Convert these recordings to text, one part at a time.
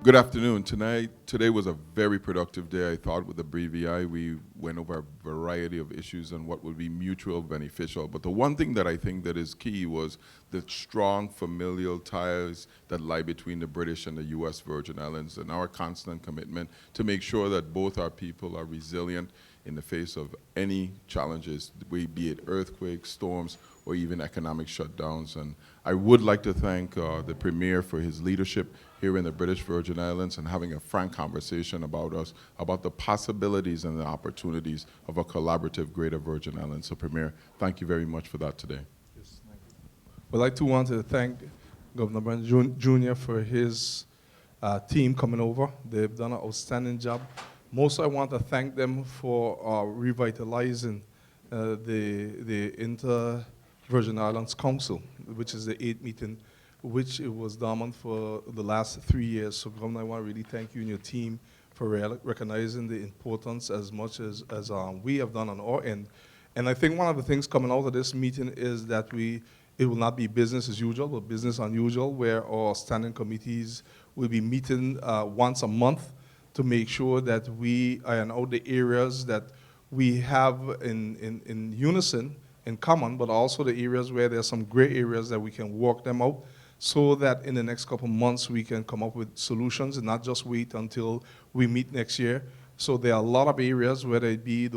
Good afternoon. Today was a very productive day, I thought, with the BVI. We went over a variety of issues and what would be mutual beneficial. But the one thing that I think that is key was the strong familial ties that lie between the British and the U.S. Virgin Islands, and our constant commitment to make sure that both our people are resilient in the face of any challenges, be it earthquakes, storms, or even economic shutdowns. And I would like to thank the Premier for his leadership here in the British Virgin Islands and having a frank conversation about the possibilities and the opportunities of a collaborative Greater Virgin Islands. So, Premier, thank you very much for that today. Yes, thank you. Well, I too want to thank Governor Brown Jr. for his team coming over. They've done an outstanding job. Most I want to thank them for revitalizing the Inter-Virgin Islands Council, which is the 8th meeting, which it was dormant for the last 3 years. So, Governor, I want to really thank you and your team for recognizing the importance as much as we have done on our end. And I think one of the things coming out of this meeting is that it will not be business as usual, but business unusual, where our standing committees will be meeting once a month to make sure that we iron out the areas that we have in unison, in common, but also the areas where there's some gray areas that we can work them out so that in the next couple of months we can come up with solutions and not just wait until we meet next year. So there are a lot of areas, whether it be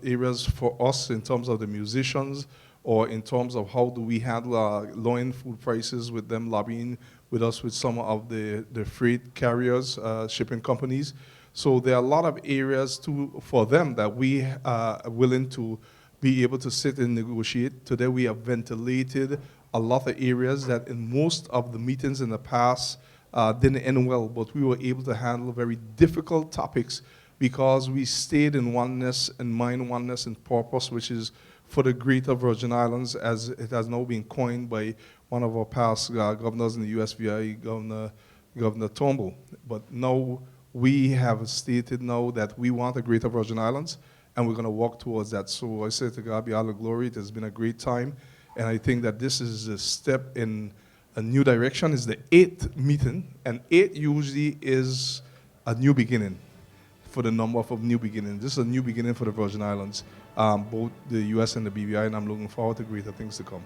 areas for us in terms of the musicians or in terms of how do we handle lowering food prices with them lobbying with us with some of the freight carriers, shipping companies. So there are a lot of areas for them that we are willing to be able to sit and negotiate. Today we have ventilated a lot of areas that in most of the meetings in the past didn't end well, but we were able to handle very difficult topics because we stayed in oneness and mind oneness and purpose, which is for the Greater Virgin Islands, as it has now been coined by one of our past governors in the USVI, Governor Turnbull. But now we have stated now that we want the Greater Virgin Islands, and we're going to work towards that. So I say to God be all the glory. It has been a great time, and I think that this is a step in a new direction. It's the 8th meeting, and 8 usually is a new beginning for the number of new beginnings. This is a new beginning for the Virgin Islands, both the U.S. and the BVI, and I'm looking forward to greater things to come.